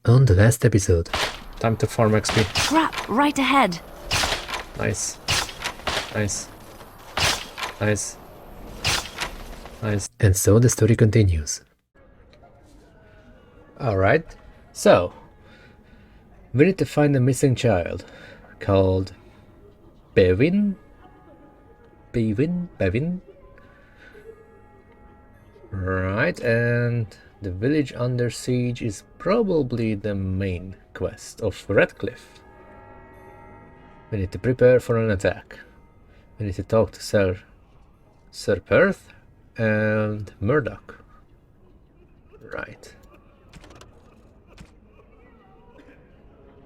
On the last episode. Time to farm XP. Trap right ahead. Nice. Nice. Nice. Nice. And so the story continues. Alright, so we need to find a missing child called Bevin. Right, and the village under siege is probably the main quest of Redcliffe. We need to prepare for an attack. We need to talk to Sir Perth and Murdoch. Right.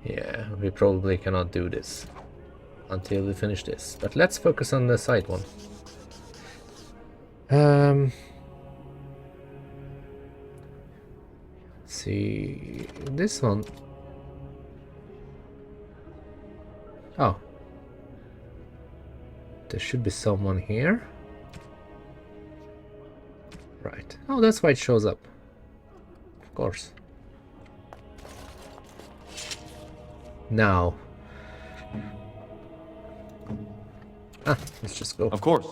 Yeah, we probably cannot do this until we finish this. But let's focus on the side one. See this one. Oh. There should be someone here. Right. Oh, that's why it shows up. Of course. Now. Let's just go. Of course.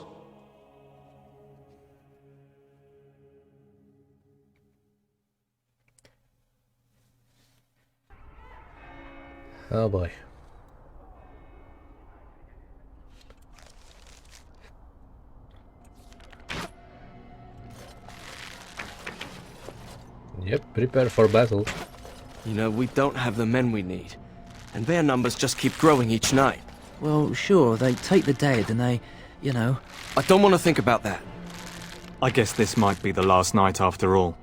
Oh boy. Yep, prepare for battle. You know, we don't have the men we need. And their numbers just keep growing each night. Well, sure, they take the dead and they, you know... I don't want to think about that. I guess this might be the last night after all.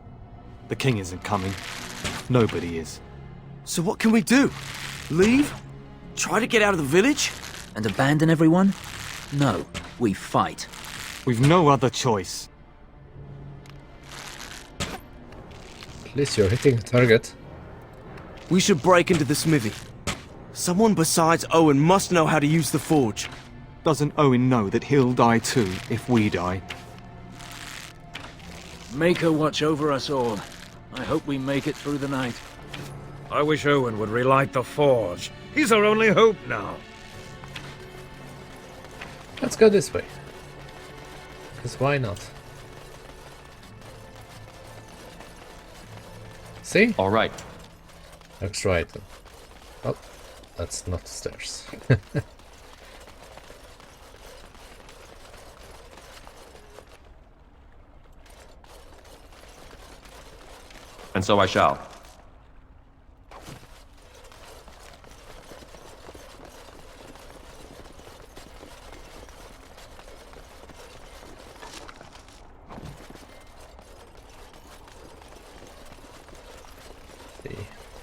The king isn't coming. Nobody is. So what can we do? Leave? Try to get out of the village? And abandon everyone? No, we fight. We've no other choice. At least you're hitting the target. We should break into the smithy. Someone besides Owen must know how to use the forge. Doesn't Owen know that he'll die too if we die? Make her watch over us all. I hope we make it through the night. I wish Owen would relight the forge. He's our only hope now. Let's go this way. Because why not? See? All right. Extra item. Oh, that's not stairs. And so I shall.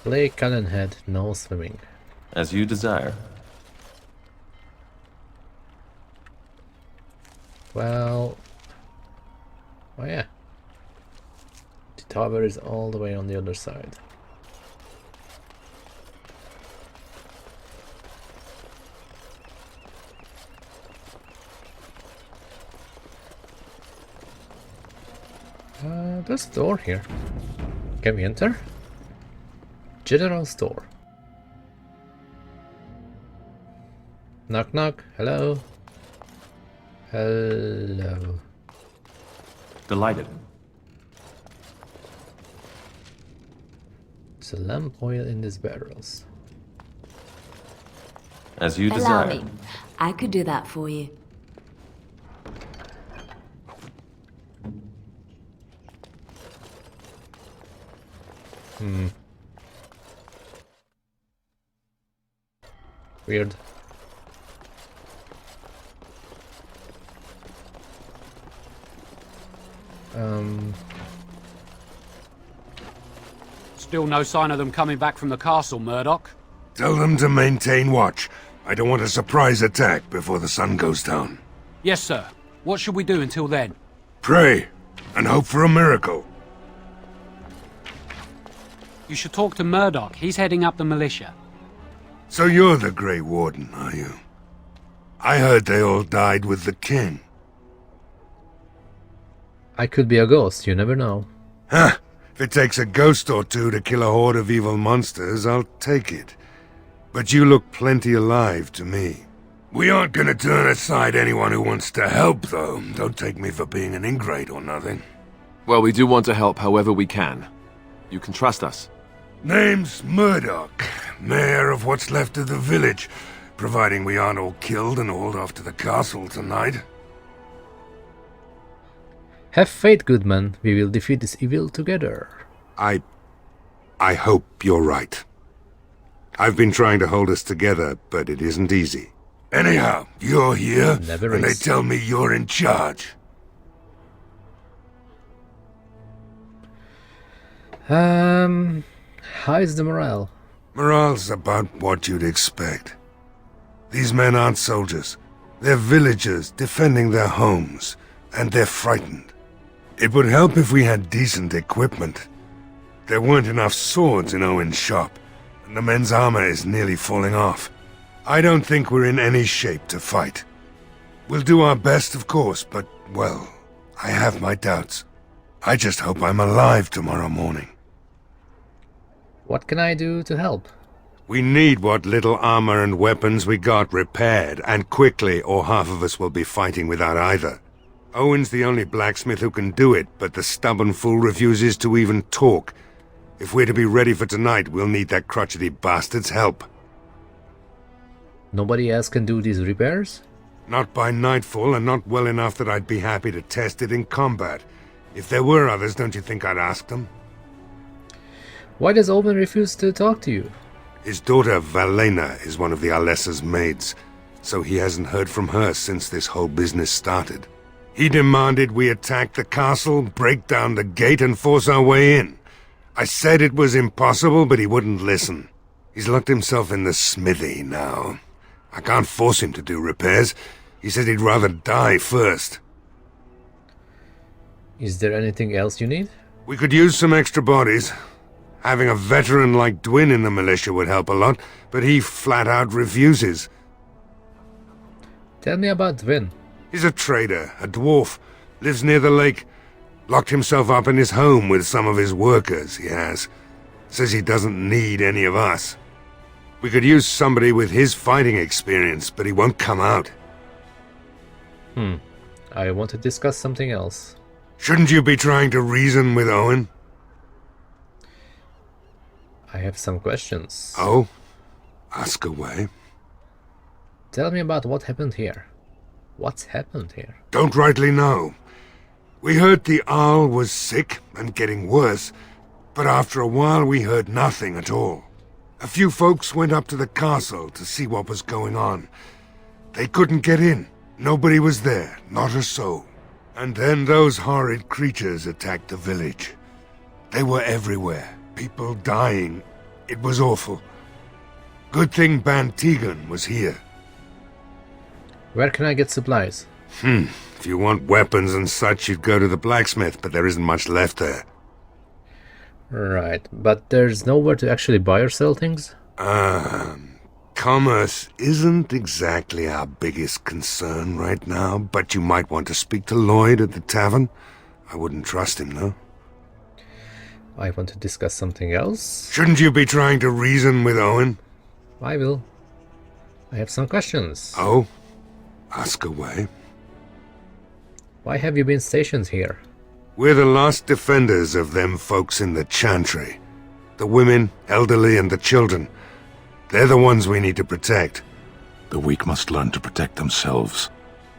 Play Cannon Head, no swimming. As you desire. Well... Oh yeah. The tower is all the way on the other side. There's a door here. Can we enter? General store. Knock knock. Hello. Hello. Delighted. There's a lamp oil in these barrels. As you Allow desire. me. I could do that for you. Weird. Still no sign of them coming back from the castle, Murdoch. Tell them to maintain watch. I don't want a surprise attack before the sun goes down. Yes, sir. What should we do until then? Pray, and hope for a miracle. You should talk to Murdoch. He's heading up the militia. So you're the Grey Warden, are you? I heard they all died with the king. I could be a ghost, you never know. Huh, If it takes a ghost or two to kill a horde of evil monsters, I'll take it. But you look plenty alive to me. We aren't gonna turn aside anyone who wants to help, though. Don't take me for being an ingrate or nothing. Well, we do want to help however we can. You can trust us. Name's Murdoch, mayor of what's left of the village, providing we aren't all killed and hauled off to the castle tonight. Have faith, good man. We will defeat this evil together. I hope you're right. I've been trying to hold us together, but it isn't easy. Anyhow, you're here, Never and they is. tell me you're in charge. How is the morale? Morale's about what you'd expect. These men aren't soldiers. They're villagers defending their homes, and they're frightened. It would help if we had decent equipment. There weren't enough swords in Owen's shop, and the men's armor is nearly falling off. I don't think we're in any shape to fight. We'll do our best, of course, but, well, I have my doubts. I just hope I'm alive tomorrow morning. What can I do to help? We need what little armor and weapons we got repaired, and quickly, or half of us will be fighting without either. Owen's the only blacksmith who can do it, but the stubborn fool refuses to even talk. If we're to be ready for tonight, we'll need that crotchety bastard's help. Nobody else can do these repairs? Not by nightfall, and not well enough that I'd be happy to test it in combat. If there were others, don't you think I'd ask them? Why does Owen refuse to talk to you? His daughter, Valena, is one of the Alessa's maids, so he hasn't heard from her since this whole business started. He demanded we attack the castle, break down the gate, and force our way in. I said it was impossible, but he wouldn't listen. He's locked himself in the smithy now. I can't force him to do repairs. He said he'd rather die first. Is there anything else you need? We could use some extra bodies. Having a veteran like Dwyn in the militia would help a lot, but he flat out refuses. Tell me about Dwyn. He's a trader, a dwarf, lives near the lake. Locked himself up in his home with some of his workers, he has. Says he doesn't need any of us. We could use somebody with his fighting experience, but he won't come out. I want to discuss something else. Shouldn't you be trying to reason with Owen? I have some questions. Oh? Ask away. Tell me about what happened here. What's happened here? Don't rightly know. We heard the Arl was sick and getting worse, but after a while we heard nothing at all. A few folks went up to the castle to see what was going on. They couldn't get in. Nobody was there, not a soul. And then those horrid creatures attacked the village. They were everywhere, people dying. It was awful. Good thing Ban Tegan was here. Where can I get supplies? If you want weapons and such, you'd go to the blacksmith, but there isn't much left there. Right, but there's nowhere to actually buy or sell things? Commerce isn't exactly our biggest concern right now, but you might want to speak to Lloyd at the tavern. I wouldn't trust him, though. I want to discuss something else. Shouldn't you be trying to reason with Owen? I will. I have some questions. Oh? Ask away. Why have you been stationed here? We're the last defenders of them folks in the Chantry. The women, elderly, and the children. They're the ones we need to protect. The weak must learn to protect themselves.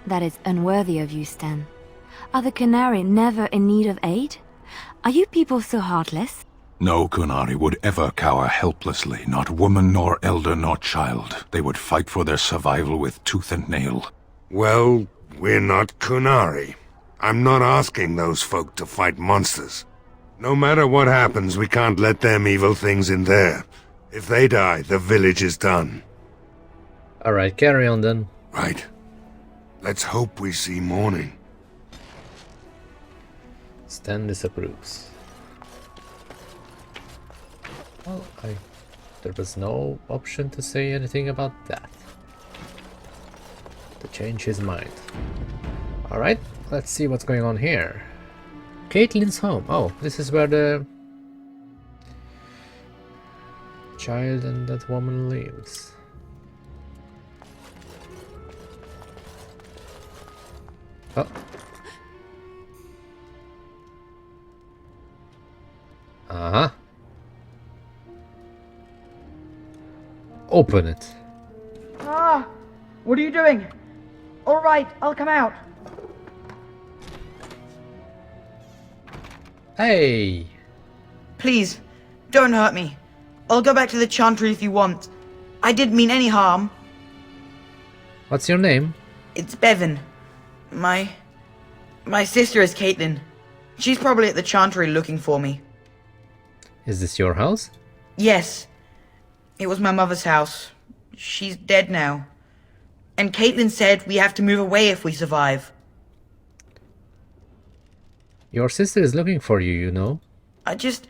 That is unworthy of you, Stan. Are the Canary never in need of aid? Are you people so heartless? No Kunari would ever cower helplessly, not woman nor elder nor child. They would fight for their survival with tooth and nail. Well, we're not Kunari. I'm not asking those folk to fight monsters. No matter what happens, we can't let them evil things in there. If they die, the village is done. Alright, carry on then. Right. Let's hope we see morning. Stan disapproves. Well, there was no option to say anything about that. To change his mind. Alright, let's see what's going on here. Kaitlyn's home. Oh, this is where the child and that woman lives. Oh. Uh-huh. Open it. Ah! What are you doing? Alright, I'll come out. Hey! Please, don't hurt me. I'll go back to the Chantry if you want. I didn't mean any harm. What's your name? It's Bevan. My sister is Kaitlyn. She's probably at the Chantry looking for me. Is this your house? Yes. It was my mother's house. She's dead now. And Kaitlyn said we have to move away if we survive. Your sister is looking for you, you know. I just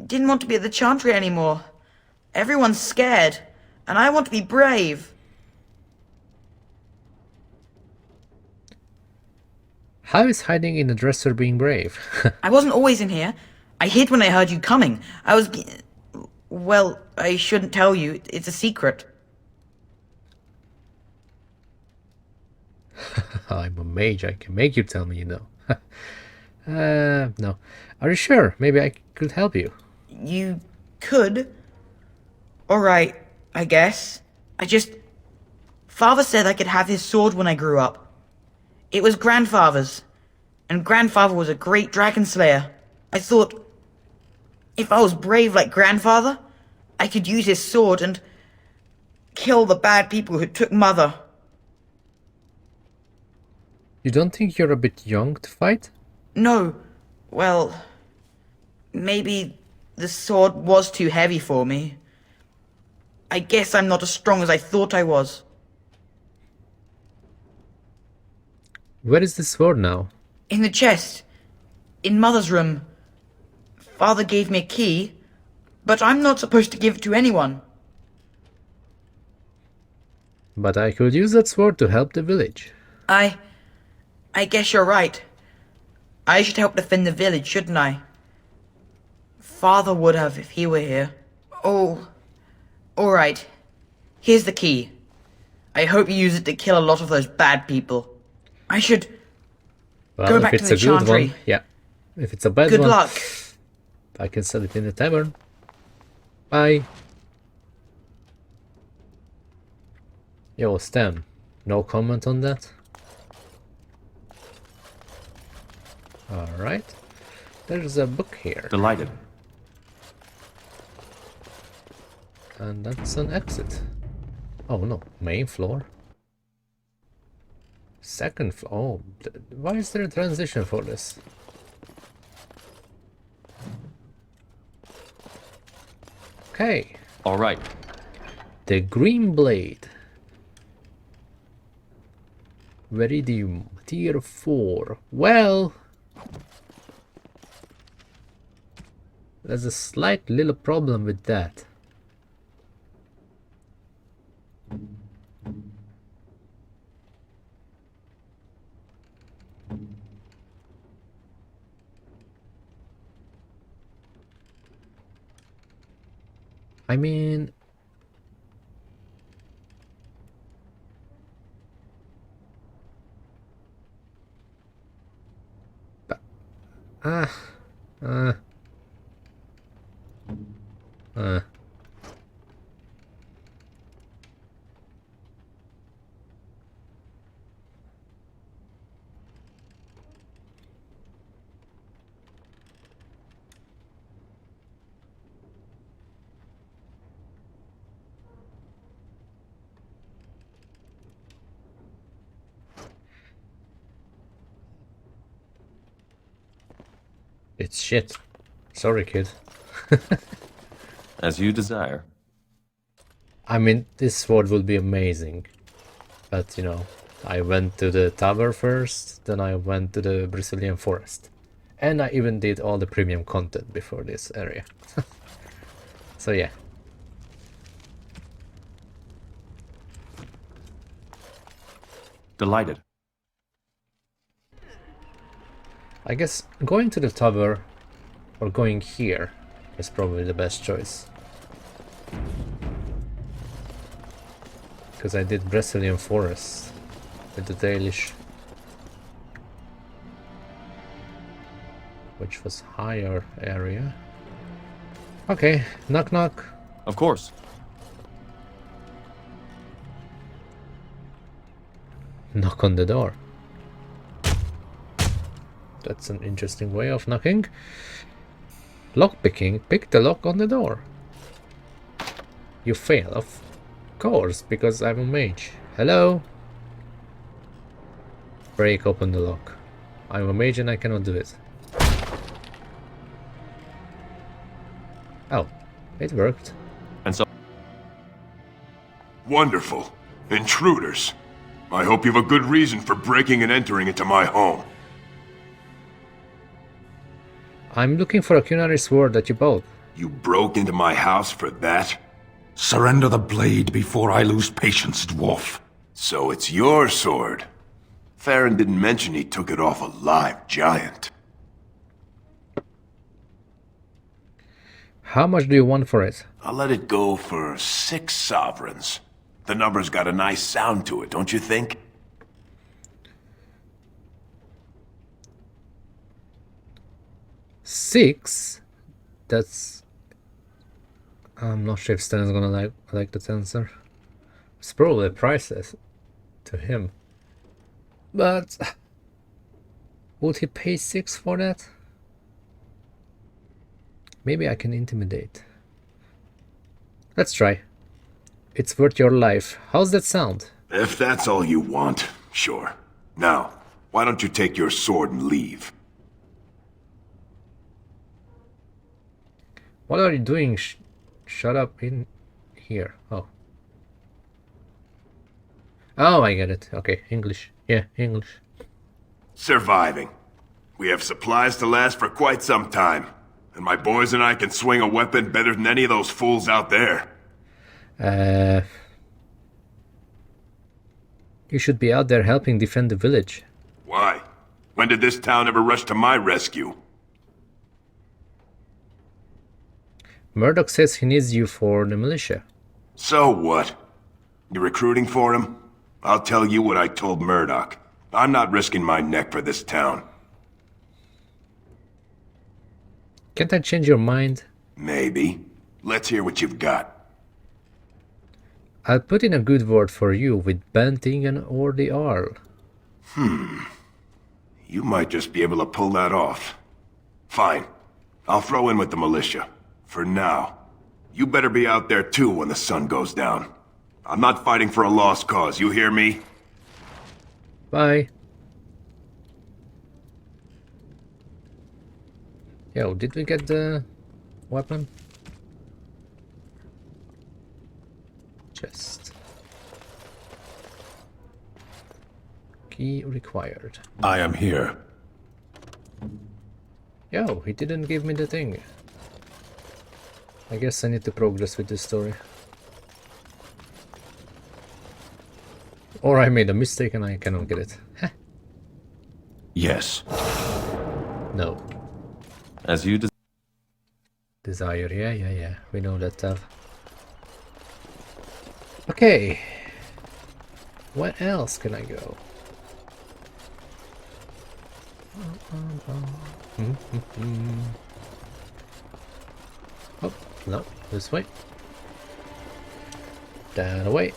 didn't want to be at the Chantry anymore. Everyone's scared, and I want to be brave. How is hiding in the dresser being brave? I wasn't always in here. I hid when I heard you coming. I was... Well, I shouldn't tell you. It's a secret. I'm a mage. I can make you tell me, you know. No. Are you sure? Maybe I could help you. You could? Alright, I guess. Father said I could have his sword when I grew up. It was grandfather's. And grandfather was a great dragon slayer. I thought, if I was brave like grandfather, I could use his sword and kill the bad people who took mother. You don't think you're a bit young to fight? No. Well, maybe the sword was too heavy for me. I guess I'm not as strong as I thought I was. Where is the sword now? In the chest. In Mother's room. Father gave me a key, but I'm not supposed to give it to anyone. But I could use that sword to help the village. I guess you're right. I should help defend the village, shouldn't I? Father would have if he were here. Oh, alright. Here's the key. I hope you use it to kill a lot of those bad people. I should go back to the Chantry. Yeah. If it's a bad one, good luck. I can sell it in the tavern. Bye. Yo, Stan. No comment on that? Alright. There's a book here. Delighted. And that's an exit. Oh no, main floor. Second floor. Oh, why is there a transition for this? Okay. All right. The Green Blade. Viridium, tier 4. Well, there's a slight little problem with that. I mean, it's shit. Sorry, kid. As you desire. I mean, this sword will be amazing. But, you know, I went to the Tavern first, then I went to the Brazilian forest. And I even did all the premium content before this area. So, yeah. Delighted. I guess going to the Tavern or going here is probably the best choice. because I did Brazilian Forest with the Tailish, which was higher area. Okay, knock knock. Of course. Knock on the door. That's an interesting way of knocking. Lock picking. Pick the lock on the door. You fail, of course, because I'm a mage. Hello? Break open the lock. I'm a mage and I cannot do it. Oh, it worked. And so... Wonderful. Intruders. I hope you have a good reason for breaking and entering into my home. I'm looking for a culinary sword that you bought. You broke into my house for that? Surrender the blade before I lose patience, dwarf. So it's your sword. Farron didn't mention he took it off a live giant. How much do you want for it? I'll let it go for 6 sovereigns. The number's got a nice sound to it, don't you think? Six? That's... I'm not sure if Stan is gonna like that answer. It's probably priceless to him. But... would he pay 6 for that? Maybe I can intimidate. Let's try. It's worth your life. How's that sound? If that's all you want, sure. Now, why don't you take your sword and leave? What are you doing? Shut up in here. Oh. Oh, I get it. Okay, English. Yeah, English. Surviving. We have supplies to last for quite some time. And my boys and I can swing a weapon better than any of those fools out there. You should be out there helping defend the village. Why? When did this town ever rush to my rescue? Murdoch says he needs you for the militia. So what? You recruiting for him? I'll tell you what I told Murdoch. I'm not risking my neck for this town. Can't I change your mind? Maybe. Let's hear what you've got. I'll put in a good word for you with Bantingen or the Arl. You might just be able to pull that off. Fine. I'll throw in with the militia. For now. You better be out there too when the sun goes down. I'm not fighting for a lost cause, you hear me? Bye. Yo, did we get the weapon? Chest. Key required. I am here. Yo, he didn't give me the thing. I guess I need to progress with this story. Or I made a mistake and I cannot get it. Yes. No. As you desire, yeah. We know that, Tav. Okay. Where else can I go? Oh, no, this way. That away.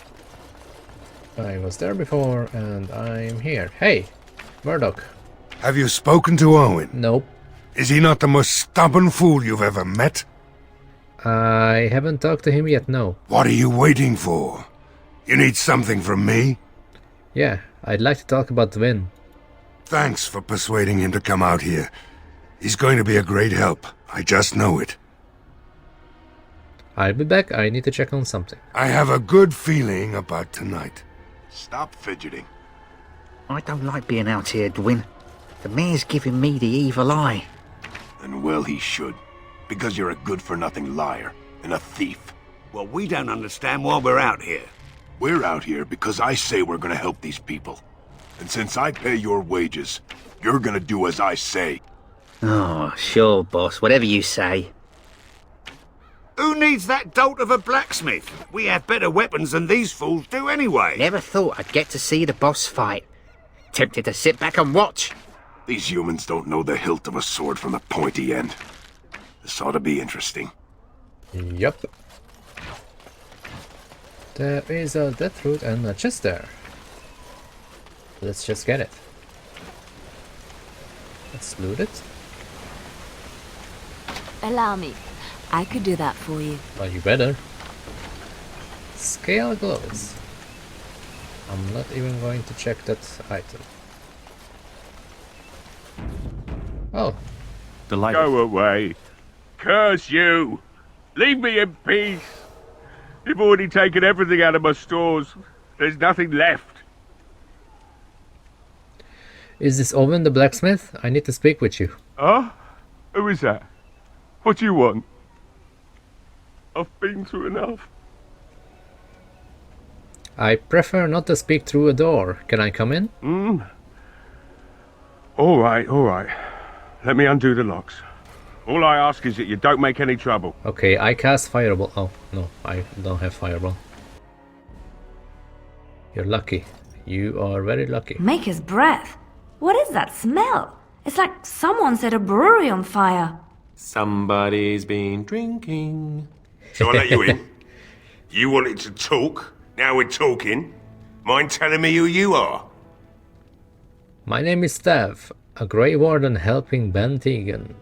I was there before and I'm here. Hey, Murdoch. Have you spoken to Owen? Nope. Is he not the most stubborn fool you've ever met? I haven't talked to him yet, no. What are you waiting for? You need something from me? Yeah, I'd like to talk about Dwyn. Thanks for persuading him to come out here. He's going to be a great help. I just know it. I'll be back. I need to check on something. I have a good feeling about tonight. Stop fidgeting. I don't like being out here, Dwyn. The mayor's giving me the evil eye. And well he should. Because you're a good-for-nothing liar and a thief. Well, we don't understand why we're out here. We're out here because I say we're gonna help these people. And since I pay your wages, you're gonna do as I say. Oh, sure, boss. Whatever you say. Who needs that dolt of a blacksmith? We have better weapons than these fools do anyway. Never thought I'd get to see the boss fight. Tempted to sit back and watch. These humans don't know the hilt of a sword from the pointy end. This ought to be interesting. Yup. There is a death root and a chest there. Let's just get it. Let's loot it. Allow me. I could do that for you. Well, you better. Scale gloves. I'm not even going to check that item. Oh. Go away. Curse you! Leave me in peace! You've already taken everything out of my stores. There's nothing left. Is this Owen the blacksmith? I need to speak with you. Huh? Who is that? What do you want? I've been through enough. I prefer not to speak through a door. Can I come in? All right. Let me undo the locks. All I ask is that you don't make any trouble. Okay, I cast fireball. Oh, no, I don't have fireball. You're lucky. You are very lucky. Maker's breath. What is that smell? It's like someone set a brewery on fire. Somebody's been drinking. Shall I let you in? You wanted to talk, now we're talking. Mind telling me who you are? My name is Tav, a Grey Warden helping Ben Tegan.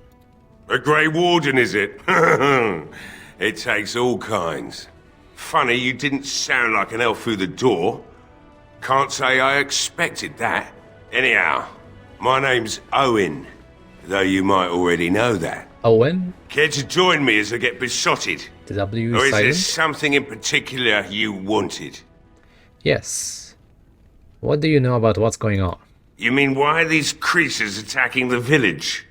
A Grey Warden, is it? It takes all kinds. Funny, you didn't sound like an elf through the door. Can't say I expected that. Anyhow, my name's Owen, though you might already know that. Owen? Care to join me as I get besotted? The W Or is there silent? something in particular you wanted? Yes. What do you know about what's going on? You mean why are these creatures attacking the village?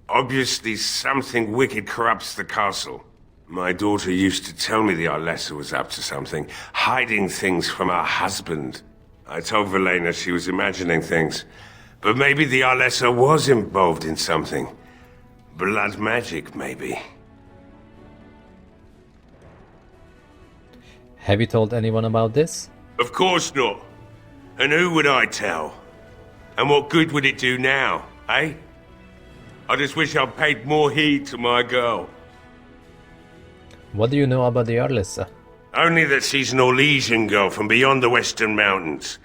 Obviously something wicked corrupts the castle. My daughter used to tell me the Arlessa was up to something, hiding things from her husband. I told Velena she was imagining things, but maybe the Arlessa was involved in something. Blood magic, maybe. Have you told anyone about this? Of course not. And who would I tell? And what good would it do now, eh? I just wish I'd paid more heed to my girl. What do you know about the Arlessa? Only that she's an Orlesian girl from beyond the Western Mountains.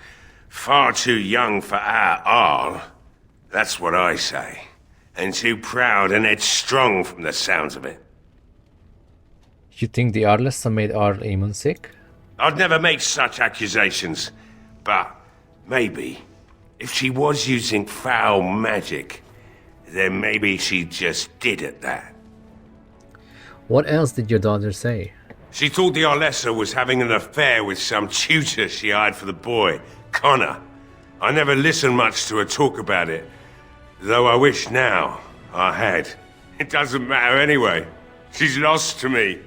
Far too young for our Arl. That's what I say. And too proud and headstrong from the sounds of it. You think the Arlessa made Arl Aemon sick? I'd never make such accusations. But maybe, if she was using foul magic, then maybe she just did at that. What else did your daughter say? She thought the Arlessa was having an affair with some tutor she hired for the boy, Connor. I never listened much to her talk about it, though I wish now I had. It doesn't matter anyway. She's lost to me,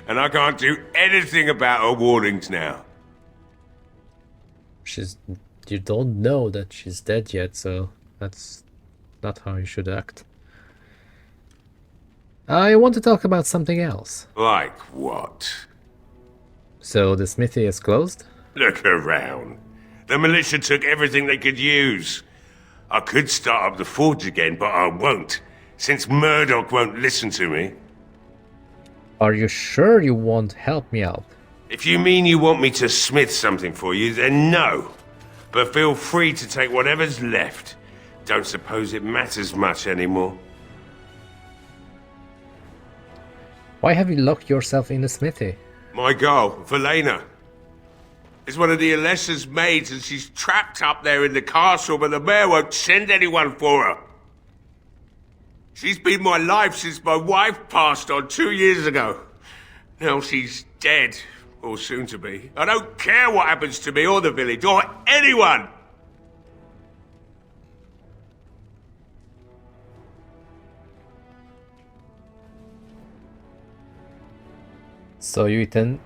and I can't do anything about her warnings now. You don't know that she's dead yet, so that's not how you should act. I want to talk about something else. Like what? So the smithy is closed? Look around. The militia took everything they could use. I could start up the forge again, but I won't, since Murdoch won't listen to me. Are you sure you won't help me out? If you mean you want me to smith something for you, then no. But feel free to take whatever's left. Don't suppose it matters much anymore. Why have you locked yourself in the smithy? My girl, Velena, is one of the Alessa's maids, and she's trapped up there in the castle, but the mayor won't send anyone for her. She's been my life since my wife passed on 2 years ago. Now she's dead, or soon to be. I don't care what happens to me or the village, or anyone! So you intend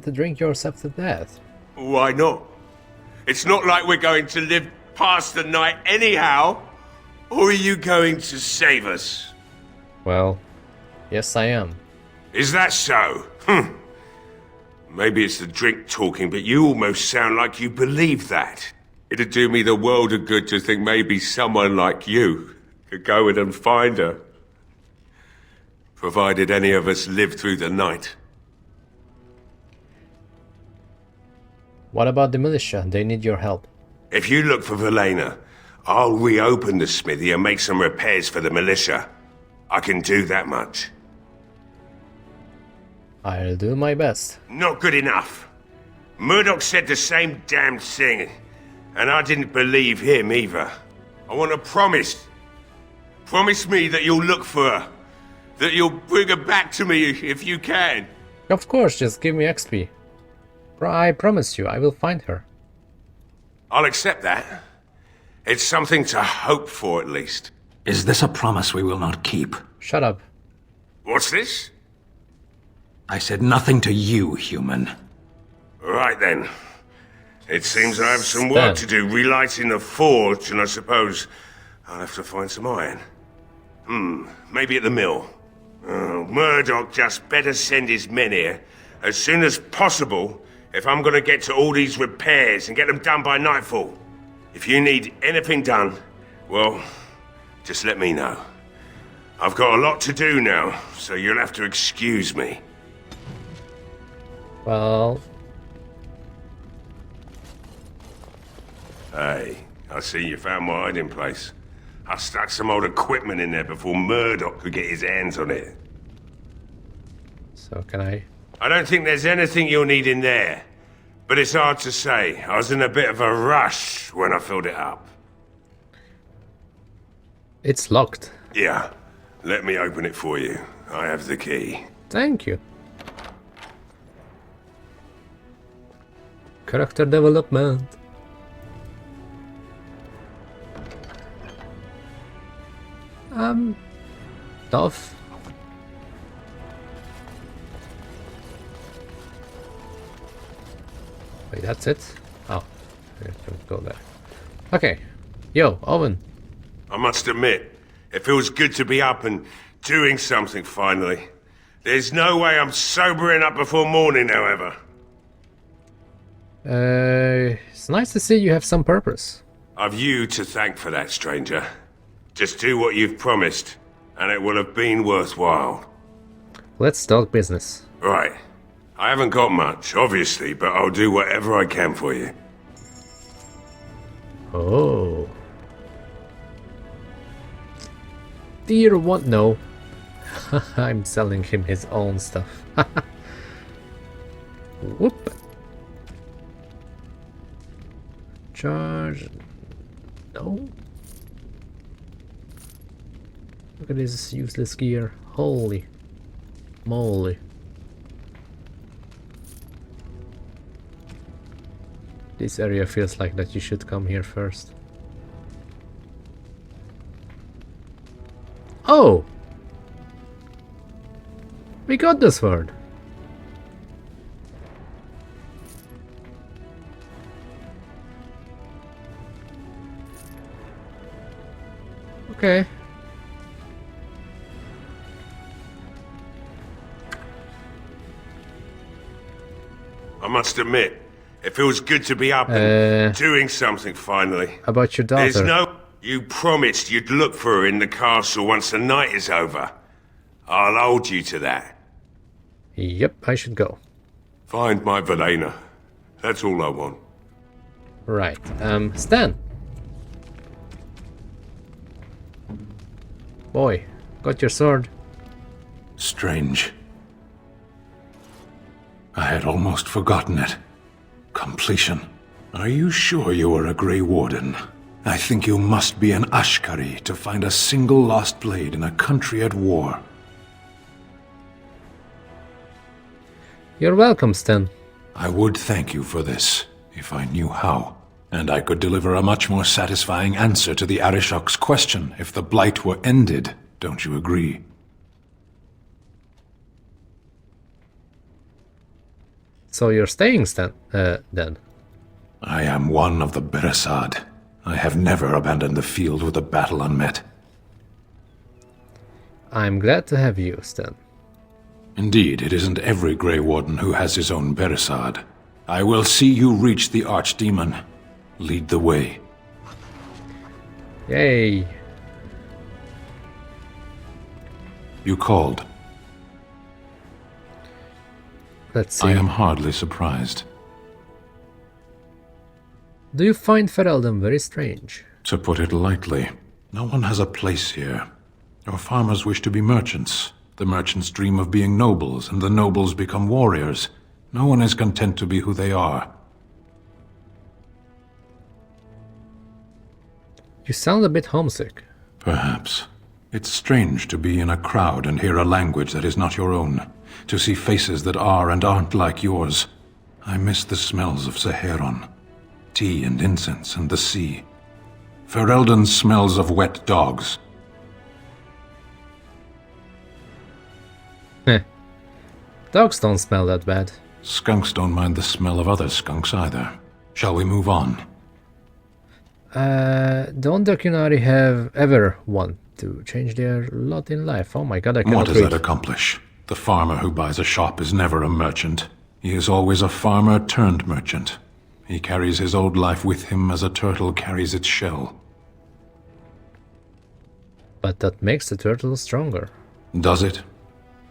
to drink yourself to death? Why not? It's not like we're going to live past the night anyhow. Or are you going to save us? Well, Yes, I am. Is that so? Maybe it's the drink talking, but you almost sound like you believe that. It'd do me the world of good to think maybe someone like you could go in and find her. Provided any of us live through the night. What about the militia? They need your help. If you look for Velena, I'll reopen the smithy and make some repairs for the militia. I can do that much. I'll do my best. Not good enough. Murdoch said the same damn thing, and I didn't believe him either. I want a promise. Promise me that you'll look for her. That you'll bring her back to me if you can. Of course, just give me XP. I promise you, I will find her. I'll accept that. It's something to hope for, at least. Is this a promise we will not keep? Shut up. What's this? I said nothing to you, human. Right then. It seems I have some work to do relighting the forge, and I suppose I'll have to find some iron. Maybe at the mill. Murdoch just better send his men here as soon as possible if I'm gonna get to all these repairs and get them done by nightfall. If you need anything done, well, just let me know. I've got a lot to do now, so you'll have to excuse me. Well... Hey, I see you found my hiding place. I stuck some old equipment in there before Murdoch could get his hands on it. So can I... I don't think there's anything you'll need in there. But it's hard to say. I was in a bit of a rush when I filled it up. It's locked. Yeah. Let me open it for you. I have the key. Thank you. Character development. Tough. Wait, that's it? Oh, I have to go there. Okay. Yo, Owen. I must admit, it feels good to be up and doing something finally. There's no way I'm sobering up before morning, however. It's nice to see you have some purpose. I've you to thank for that, stranger. Just do what you've promised, and it will have been worthwhile. Let's talk business. Right. I haven't got much, obviously, but I'll do whatever I can for you. Oh. Dear what? No. I'm selling him his own stuff. Whoop. Charge. No. Look at this useless gear. Holy moly. This area feels like that you should come here first. Oh! We got the sword. Okay. I must admit, it feels good to be up and doing something finally. About your daughter. There's no... You promised you'd look for her in the castle once the night is over. I'll hold you to that. Yep, I should go. Find my Velena. That's all I want. Right. Stan. Boy, got your sword. Strange. I had almost forgotten it. Completion. Are you sure you are a Grey Warden? I think you must be an Ashkari to find a single lost blade in a country at war. You're welcome, Stan. I would thank you for this, if I knew how. And I could deliver a much more satisfying answer to the Arishok's question if the Blight were ended. Don't you agree? So you're staying, Stan, then? I am one of the Beresad. I have never abandoned the field with a battle unmet. I'm glad to have you, Stan. Indeed, it isn't every Grey Warden who has his own Beresard. I will see you reach the archdemon. Lead the way. Yay! You called. Let's see. I am hardly surprised. Do you find Ferelden very strange? To put it lightly, no one has a place here. Your farmers wish to be merchants. The merchants dream of being nobles, and the nobles become warriors. No one is content to be who they are. You sound a bit homesick. Perhaps. It's strange to be in a crowd and hear a language that is not your own. To see faces that are and aren't like yours. I miss the smells of Saheron. Tea and incense and the sea. Ferelden smells of wet dogs. Dogs don't smell that bad. Skunks don't mind the smell of other skunks either. Shall we move on? Don't the Qunari have ever want to change their lot in life? Oh my god, I cannot What does read. that accomplish? The farmer who buys a shop is never a merchant. He is always a farmer turned merchant. He carries his old life with him as a turtle carries its shell. But that makes the turtle stronger. Does it?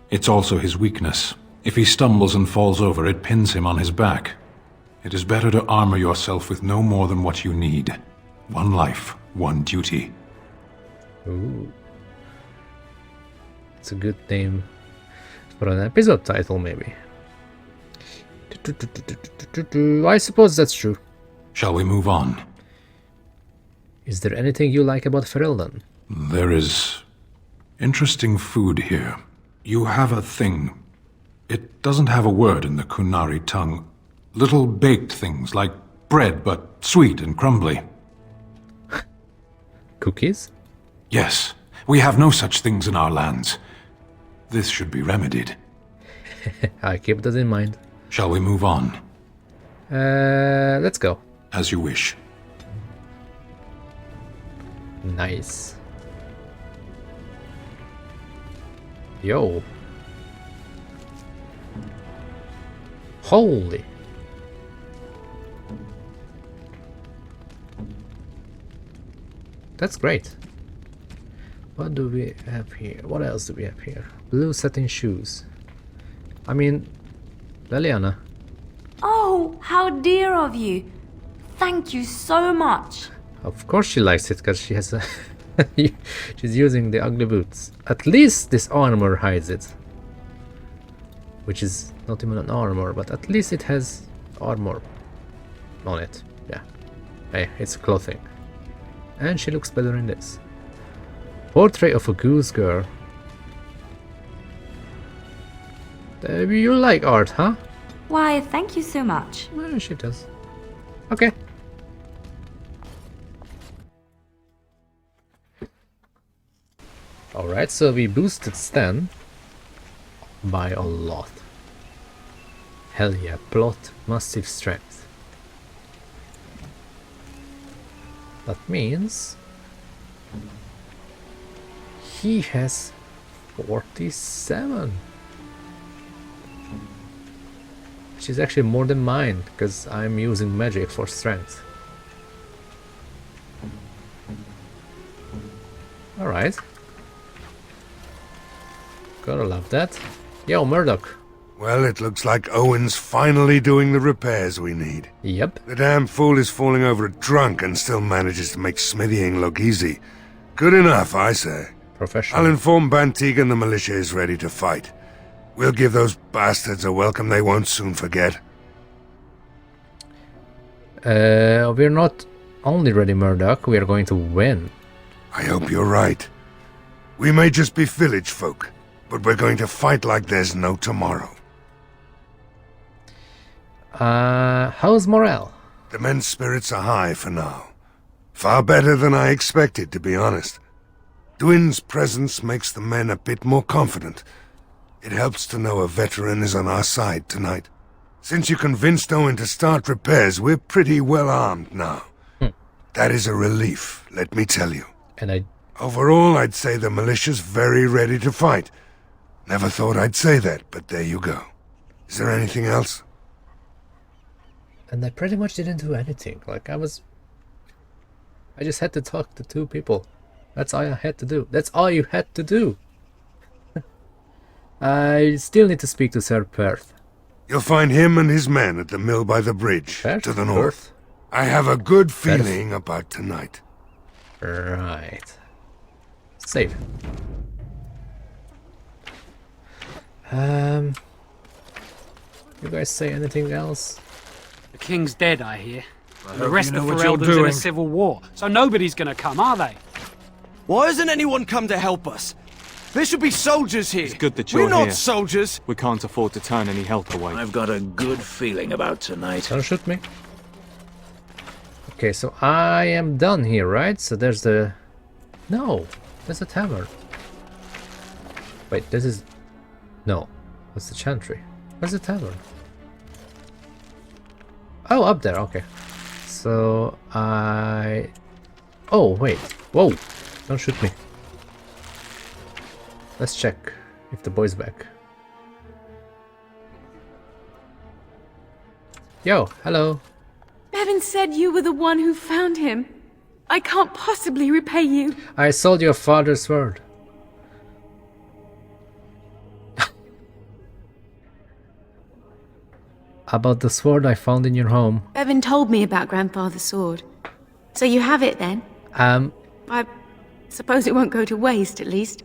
It's also his weakness. If he stumbles and falls over, it pins him on his back. It is better to armor yourself with no more than what you need. One life, one duty. Ooh. It's a good name for an episode title, maybe. I suppose that's true. Shall we move on? Is there anything you like about Ferelden? There is interesting food here. You have a thing. It doesn't have a word in the Qunari tongue. Little baked things like bread, but sweet and crumbly. Cookies? Yes. We have no such things in our lands. This should be remedied. I keep that in mind. Shall we move on? Let's go. As you wish. Nice. Yo. Holy. That's great. What do we have here? What else do we have here? Blue satin shoes. I mean, Leliana. Oh, how dear of you. Thank you so much. Of course she likes it, because she has a she's using the ugly boots. At least this armor hides it. Which is not even an armor, but at least it has armor on it. Yeah. Hey, it's clothing. And she looks better in this. Portrait of a goose girl. You like art, huh? Why, thank you so much. Well, she does. Okay. Alright, so we boosted Stan by a lot. Hell yeah, plot, massive strength. That means he has 47. Which is actually more than mine, because I'm using magic for strength. Alright. Gotta love that. Yo, Murdoch. Well, it looks like Owen's finally doing the repairs we need. Yep. The damn fool is falling over drunk and still manages to make smithying look easy. Good enough, I say. Professional. I'll inform Bantig the militia is ready to fight. We'll give those bastards a welcome they won't soon forget. We're not only ready, Murdoch, we are going to win. I hope you're right. We may just be village folk, but we're going to fight like there's no tomorrow. How's morale? The men's spirits are high for now. Far better than I expected, to be honest. Dwyn's presence makes the men a bit more confident. It helps to know a veteran is on our side tonight. Since you convinced Owen to start repairs, we're pretty well armed now. That is a relief, let me tell you. And I Overall, I'd say the militia's very ready to fight. Never thought I'd say that, but there you go. Is there anything else? And I pretty much didn't do anything. Like, I just had to talk to 2 people. That's all I had to do. That's all you had to do. I still need to speak to Sir Perth. You'll find him and his men at the mill by the bridge, to the north. I have a good feeling about tonight. Right. Save. You guys say anything else? The king's dead, I hear. And the hope rest you of know the what you're Ferelden's in a doing. civil war, so nobody's gonna come, are they? Why hasn't anyone come to help us? There should be soldiers here. It's good that you're We're not here. soldiers. We can't afford to turn any help away. I've got a good feeling about tonight. Don't shoot me. Okay, so I am done here, right? So there's the... No, there's a tavern. Wait, this is... No, that's the Chantry. Where's the tavern? Oh, up there, okay. So I... Oh, wait. Whoa, don't shoot me. Let's check if the boy's back. Yo, hello. Bevan said you were the one who found him. I can't possibly repay you. I sold your father's sword. About the sword I found in your home. Bevan told me about Grandfather's sword. So you have it then? I suppose it won't go to waste, at least.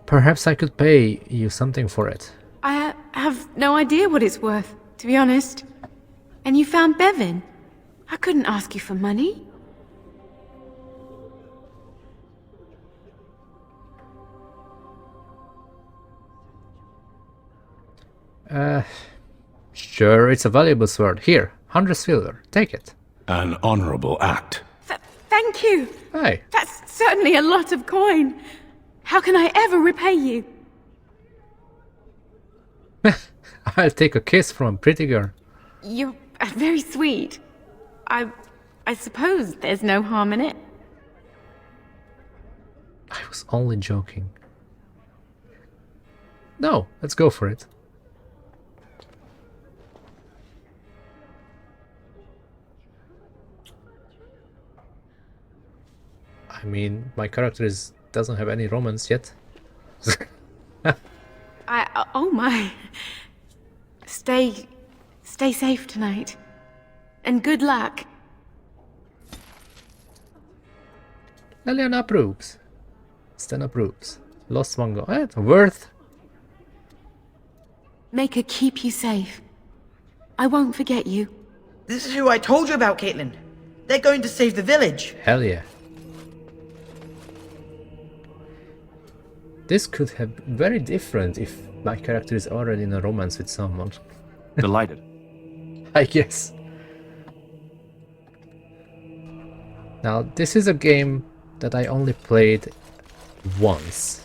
Perhaps I could pay you something for it. I have no idea what it's worth, to be honest. And you found Bevan? I couldn't ask you for money. Sure, it's a valuable sword. Here, 100 silver. Take it. An honorable act. Thank you. Hey. That's certainly a lot of coin. How can I ever repay you? I'll take a kiss from a pretty girl. You're very sweet. I suppose there's no harm in it. I was only joking. No, let's go for it. I mean, my character doesn't have any romance yet. Oh my. Stay safe tonight. And good luck. Lillian approves. Stan approves. Lost one go. Worth. Make her keep you safe. I won't forget you. This is who I told you about, Kaitlyn. They're going to save the village. Hell yeah. This could have been very different if my character is already in a romance with someone. Delighted. I guess. Now, this is a game that I only played once.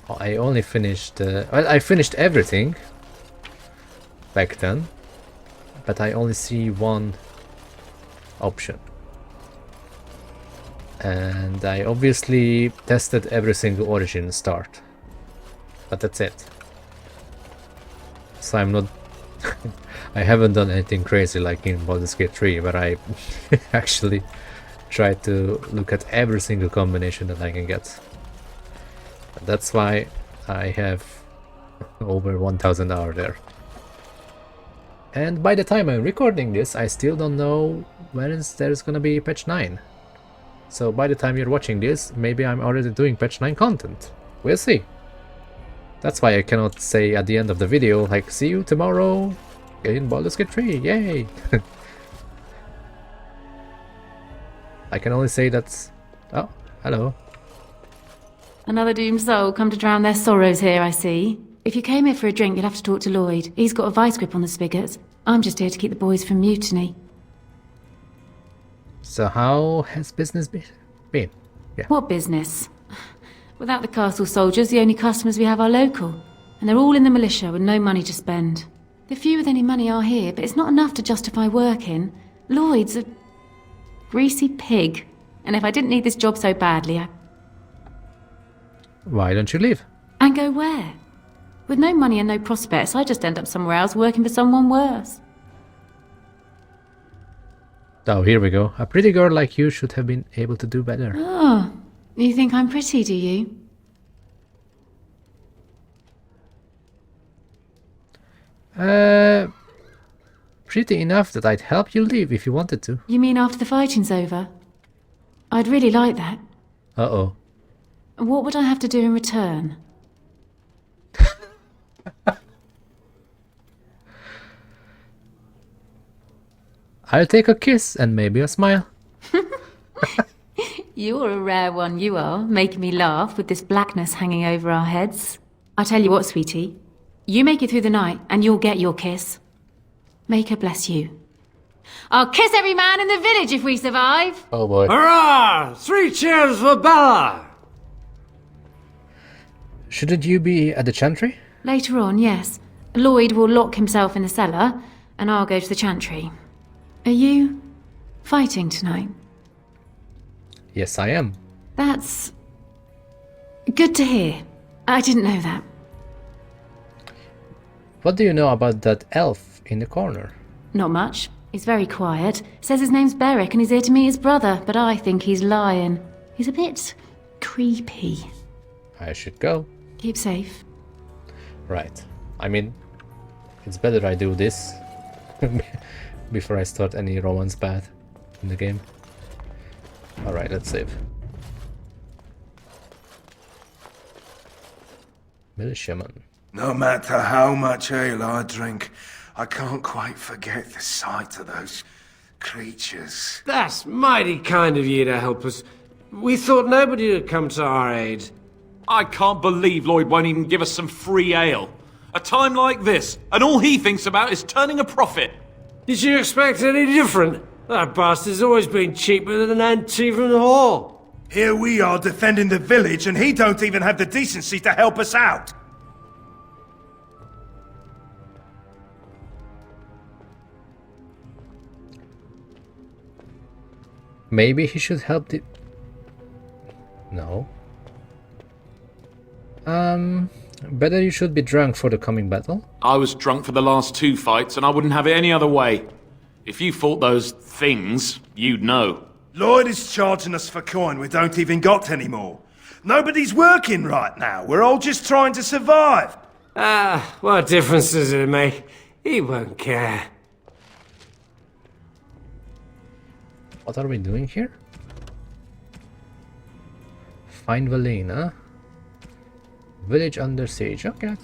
I only finished... well, I finished everything back then, but I only see one option. And I obviously tested every single origin start, but that's it. So I'm not... I haven't done anything crazy like in Baldur's Gate 3, where I actually tried to look at every single combination that I can get. And that's why I have over 1000 hours there. And by the time I'm recording this, I still don't know when there's gonna be patch 9. So by the time you're watching this, maybe I'm already doing patch 9 content. We'll see. That's why I cannot say at the end of the video, like, see you tomorrow in Baldur's Gate 3, yay! I can only say that... Oh, hello. Another doomed soul come to drown their sorrows here, I see. If you came here for a drink, you'll have to talk to Lloyd. He's got a vice grip on the spigots. I'm just here to keep the boys from mutiny. So how has business been? Yeah. What business? Without the castle soldiers, the only customers we have are local. And they're all in the militia with no money to spend. The few with any money are here, but it's not enough to justify working. Lloyd's a greasy pig. And if I didn't need this job so badly, Why don't you leave? And go where? With no money and no prospects, I just end up somewhere else working for someone worse. Oh, here we go. A pretty girl like you should have been able to do better. Oh, you think I'm pretty, do you? Pretty enough that I'd help you leave if you wanted to. You mean after the fighting's over? I'd really like that. Uh-oh. What would I have to do in return? I'll take a kiss and maybe a smile. You're a rare one, you are, making me laugh with this blackness hanging over our heads. I tell you what, sweetie. You make it through the night and you'll get your kiss. Make her bless you. I'll kiss every man in the village if we survive. Oh boy. Hurrah! 3 cheers for Bella! Shouldn't you be at the Chantry? Later on, yes. Lloyd will lock himself in the cellar and I'll go to the Chantry. Are you fighting tonight? Yes, I am. That's good to hear. I didn't know that. What do you know about that elf in the corner? Not much. He's very quiet. Says his name's Beric and he's here to meet his brother, but I think he's lying. He's a bit creepy. I should go. Keep safe. Right. I mean, it's better I do this before I start any romance path in the game. Alright, let's save. Militiaman. No matter how much ale I drink, I can't quite forget the sight of those creatures. That's mighty kind of you to help us. We thought nobody would come to our aid. I can't believe Lloyd won't even give us some free ale. A time like this, and all he thinks about is turning a profit. Did you expect any different? That bastard's always been cheaper than an tea from the hall. Here we are defending the village, and he don't even have the decency to help us out. Maybe he should help the... No. Better you should be drunk for the coming battle. I was drunk for the last 2 fights, and I wouldn't have it any other way. If you fought those things, you'd know. Lloyd is charging us for coin we don't even got anymore. Nobody's working right now. We're all just trying to survive. What difference does it make? He won't care. What are we doing here? Find Valena. Village under siege. Okay.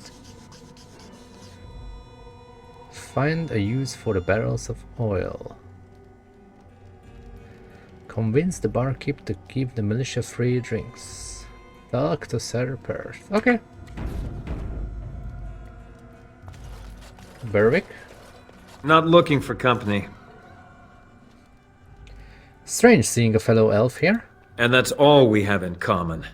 Find a use for the barrels of oil. Convince the barkeep to give the militia free drinks. Talk to Sir Perth. Okay. Berwick? Not looking for company. Strange seeing a fellow elf here. And that's all we have in common.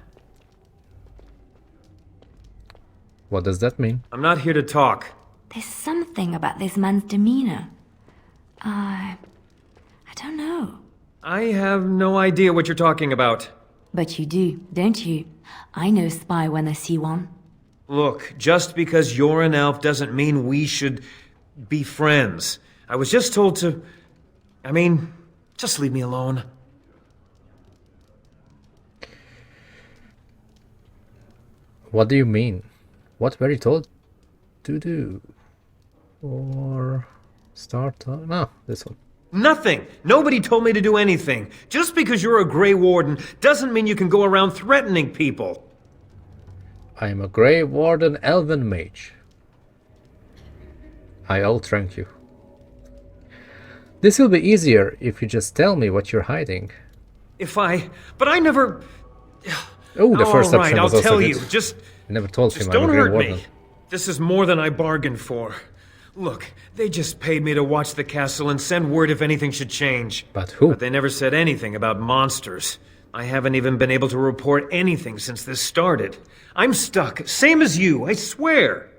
What does that mean? I'm not here to talk. There's something about this man's demeanor. I don't know. I have no idea what you're talking about. But you do, don't you? I know a spy when I see one. Look, just because you're an elf doesn't mean we should be friends. I was just told to... I mean, just leave me alone. What do you mean? What were you told to do? Or start... No, this one. Nothing! Nobody told me to do anything. Just because you're a Grey Warden doesn't mean you can go around threatening people. I am a Grey Warden elven mage. I outrank you. This will be easier if you just tell me what you're hiding. But I never... Oh, the first all right, option was I'll also tell good. you. Just never told him I'm a don't Grey hurt Warden. me. This is more than I bargained for. Look, they just paid me to watch the castle and send word if anything should change. But who? But they never said anything about monsters. I haven't even been able to report anything since this started. I'm stuck, same as you, I swear.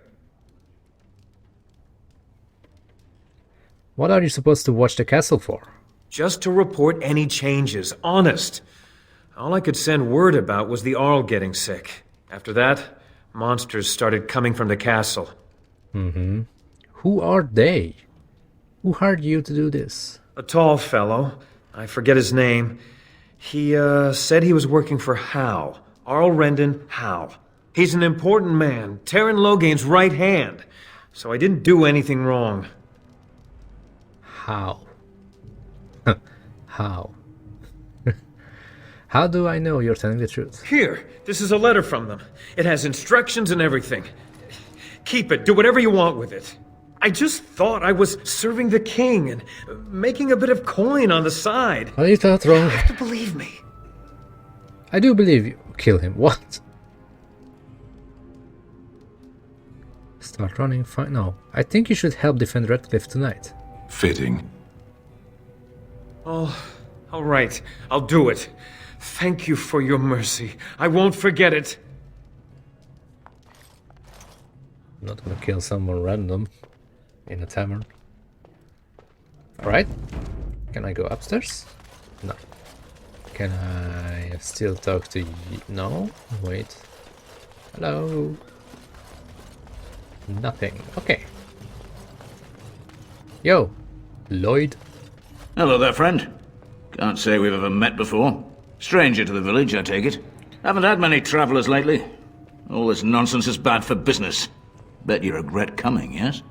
What are you supposed to watch the castle for? Just to report any changes, honest. All I could send word about was the Arl getting sick. After that, monsters started coming from the castle. Mm-hmm. Who are they? Who hired you to do this? A tall fellow. I forget his name. He, said he was working for Hal. Arl Rendon Hal. He's an important man, Taron Logain's right hand. So I didn't do anything wrong. How? How? How do I know you're telling the truth? Here, this is a letter from them. It has instructions and everything. Keep it, do whatever you want with it. I just thought I was serving the king and making a bit of coin on the side. Well, you thought wrong. You have to believe me. I do believe you. Kill him. What? Start running. Fine. No. I think you should help defend Redcliffe tonight. Fitting. Oh, all right. I'll do it. Thank you for your mercy. I won't forget it. I'm not gonna kill someone random in a tavern. Alright. Can I go upstairs? No. Can I still talk to you? No? Wait. Hello? Nothing. Okay. Yo, Lloyd. Hello there, friend. Can't say we've ever met before. Stranger to the village, I take it. Haven't had many travellers lately. All this nonsense is bad for business. Bet you regret coming, yes?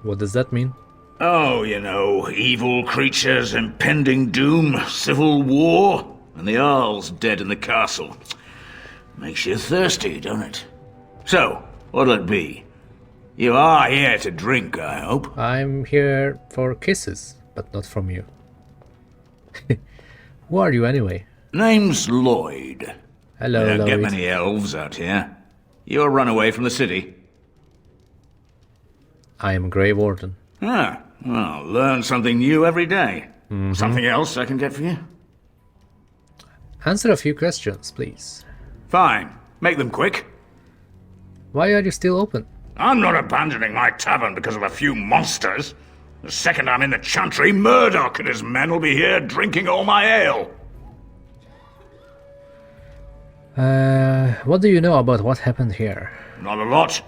What does that mean? Oh, you know, evil creatures, impending doom, civil war, and the Earl's dead in the castle. Makes you thirsty, don't it? So, what'll it be? You are here to drink, I hope. I'm here for kisses, but not from you. Who are you anyway? Name's Lloyd. Hello, Don't Lloyd. get many elves out here. You're run away from the city. I am Grey Warden. Ah, well, learn something new every day. Something else I can get for you? Answer a few questions, please. Fine. Make them quick. Why are you still open? I'm not abandoning my tavern because of a few monsters. The second I'm in the Chantry, Murdoch and his men will be here drinking all my ale. What do you know about what happened here? Not a lot.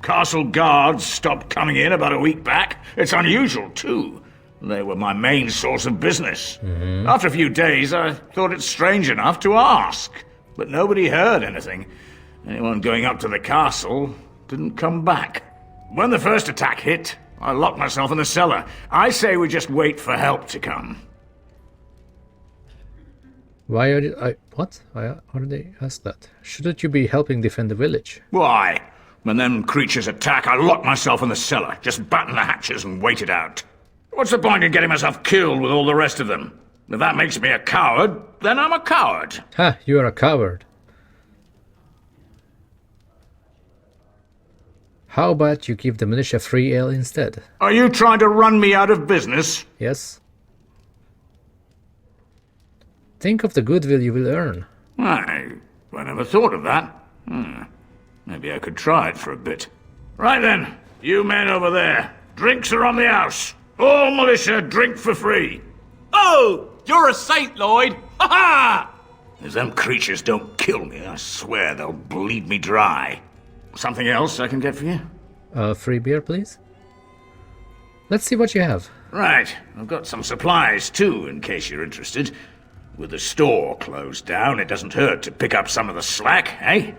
Castle guards stopped coming in about a week back. It's unusual, too. They were my main source of business. After a few days, I thought it strange enough to ask. But nobody heard anything. Anyone going up to the castle didn't come back. When the first attack hit, I locked myself in the cellar. I say we just wait for help to come. Why are you... what? Why did they ask that? Shouldn't you be helping defend the village? Why? When them creatures attack, I lock myself in the cellar. Just batten the hatches and wait it out. What's the point in getting myself killed with all the rest of them? If that makes me a coward, then I'm a coward. Ha! You are a coward. How about you give the militia free ale instead? Are you trying to run me out of business? Yes. Think of the goodwill you will earn. I never thought of that. Maybe I could try it for a bit. Right then, you men over there. Drinks are on the house. All militia drink for free. Oh, you're a saint, Lloyd. Ha ha! If them creatures don't kill me, I swear they'll bleed me dry. Something else I can get for you? Free beer, please? Let's see what you have. Right, I've got some supplies too, in case you're interested. With the store closed down, it doesn't hurt to pick up some of the slack, eh?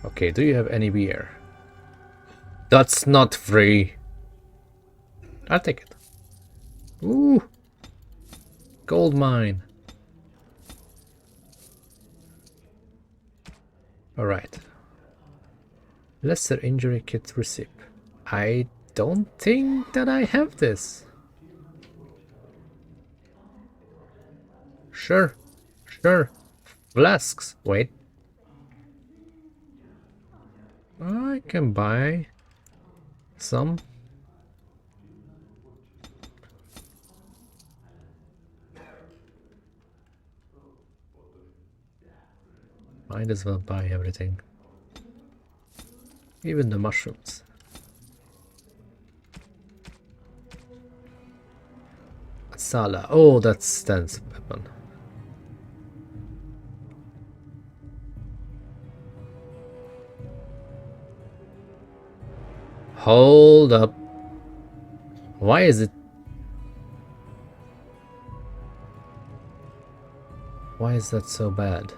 Okay, do you have any beer? That's not free. I'll take it. Ooh! Gold mine. Alright. Lesser injury kit receipt. I don't think that I have this. Sure. Flasks. Wait. I can buy some. Might as well buy everything. Even the mushrooms. Sala. Oh, that's Stan's weapon. Hold up. Why is it? Why is that so bad?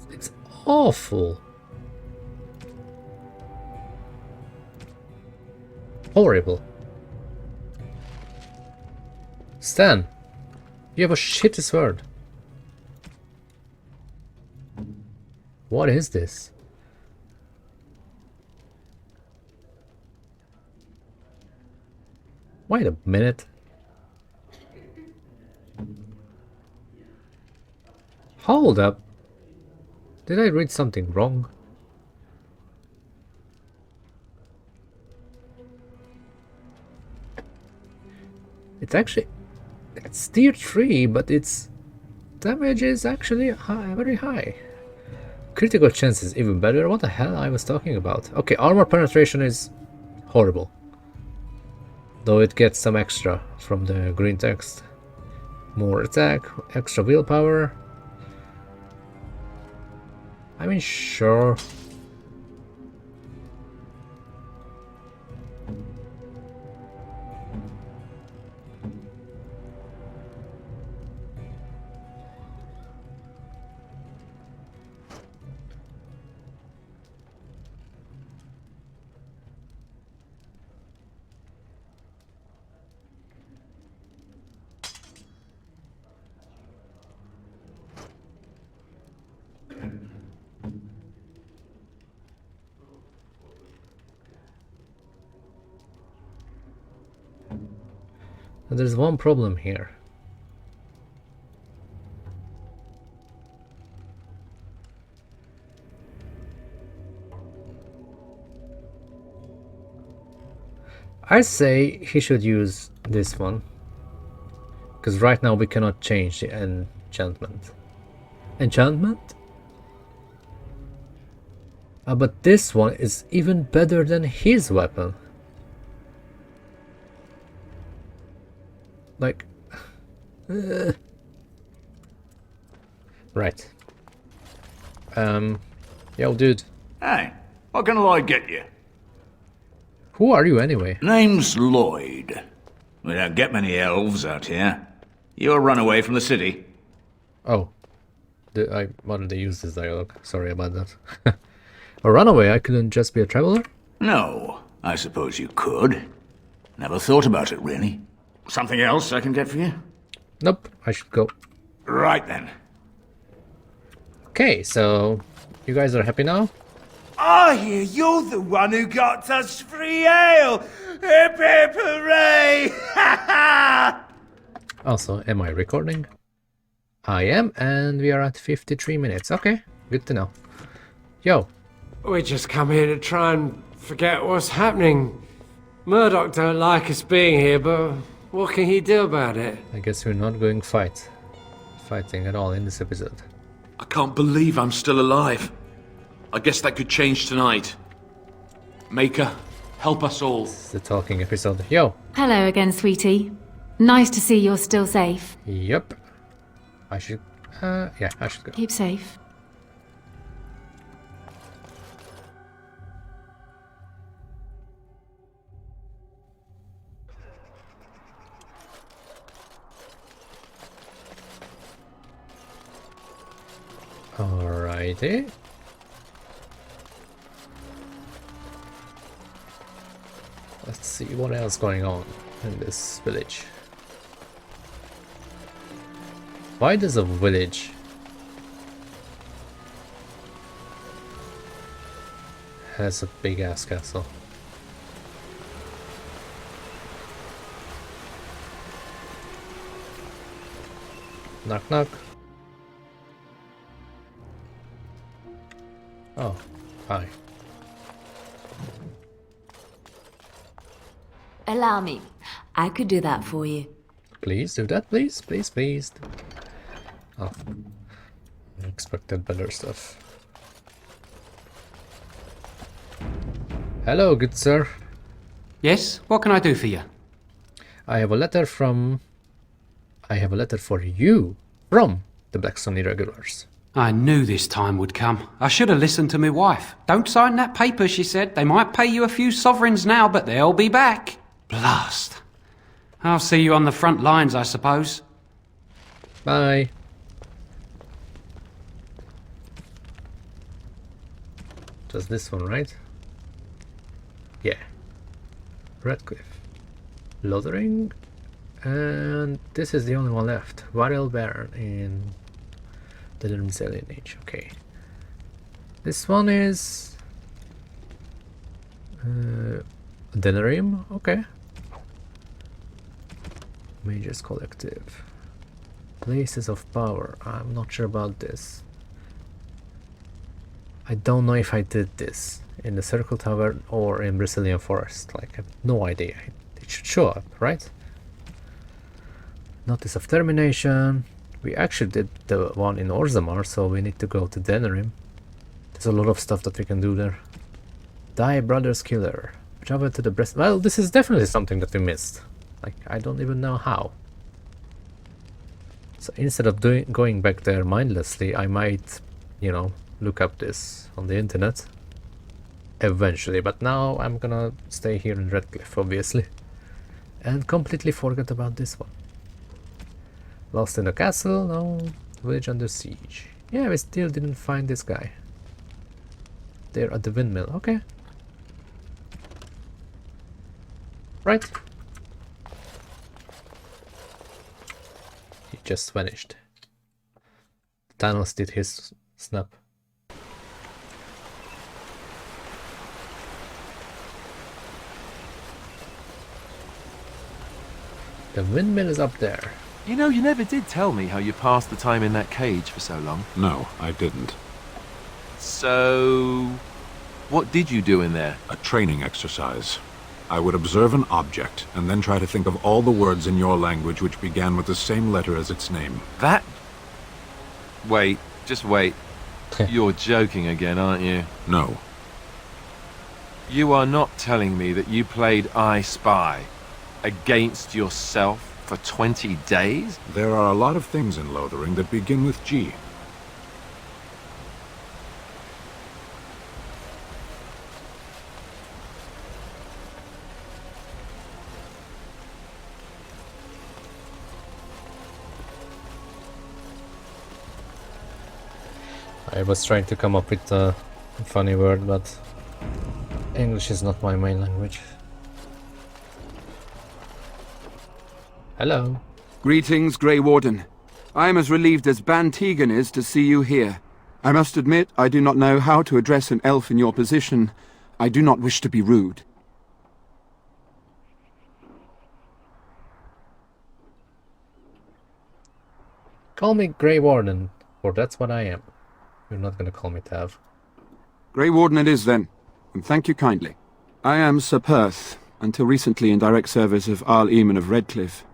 It's awful. Horrible. Stan, you have a shitty sword. What is this? Wait a minute. Hold up. Did I read something wrong? It's actually... it's tier 3, but its damage is actually high, very high. Critical chance is even better. What the hell I was talking about? Okay, armor penetration is horrible. Though it gets some extra from the green text. More attack, extra willpower. I mean, sure. There's one problem here. I say he should use this one, because right now we cannot change the enchantment. Enchantment? But this one is even better than his weapon. Like, right. Yo, dude. Hey, what can Lloyd get you? Who are you anyway? Name's Lloyd. We don't get many elves out here. You're a runaway from the city. Oh, I wanted to use this dialogue. Sorry about that. A runaway? I couldn't just be a traveler? No, I suppose you could. Never thought about it, really. Something else I can get for you? Nope, I should go. Right then. Okay, so you guys are happy now? I hear you're the one who got us free ale! Hip hip hooray! Also, am I recording? I am, and we are at 53 minutes. Okay, good to know. Yo. We just come here to try and forget what's happening. Murdoch don't like us being here, but what can he do about it? I guess we're not going fighting at all in this episode. I can't believe I'm still alive. I guess that could change tonight. Maker, help us all. It's the talking episode. Yo. Hello again, sweetie. Nice to see you're still safe. Yep. I should, yeah, I should go. Keep safe. Alrighty. Let's see what else going on in this village. Why does a village has a big ass castle? Knock knock. Oh, hi. Allow me. I could do that for you. Please do that, please, please, please. Oh, I expected better stuff. Hello, good sir. Yes, what can I do for you? I have a letter for you from the Blackstone Irregulars. I knew this time would come. I should have listened to my wife. Don't sign that paper, she said. They might pay you a few sovereigns now, but they'll be back. Blast. I'll see you on the front lines, I suppose. Bye. Just this one, right? Yeah. Redcliffe. Lothering. And this is the only one left. Varel Baron in the Rimselian Age. Okay. This one is Denarium. Okay. Mages Collective. Places of Power. I'm not sure about this. I don't know if I did this in the Circle Tavern or in Brazilian Forest. Like, I have no idea. It should show up, right? Notice of Termination. We actually did the one in Orzammar, so we need to go to Denerim. There's a lot of stuff that we can do there. Die Brother's Killer. Travel to the breast. Well, this is definitely something that we missed. Like, I don't even know how. So instead of going back there mindlessly, I might, you know, look up this on the internet eventually. But now I'm gonna stay here in Redcliffe, obviously, and completely forget about this one. Lost in the castle? No. Village under siege. Yeah, we still didn't find this guy. They're at the Windmill. Okay. Right. He just vanished. Thanos did his snap. The Windmill is up there. You know, you never did tell me how you passed the time in that cage for so long. No, I didn't. So, what did you do in there? A training exercise. I would observe an object, and then try to think of all the words in your language which began with the same letter as its name. That? Wait, just wait. You're joking again, aren't you? No. You are not telling me that you played I Spy against yourself for 20 days? There are a lot of things in Lothering that begin with G. I was trying to come up with a funny word, but English is not my main language. Hello. Greetings, Grey Warden. I am as relieved as Ban Tegan is to see you here. I must admit, I do not know how to address an elf in your position. I do not wish to be rude. Call me Grey Warden, for that's what I am. You're not gonna call me Tav. Grey Warden it is then, and thank you kindly. I am Sir Perth, until recently in direct service of Arl Eamon of Redcliffe.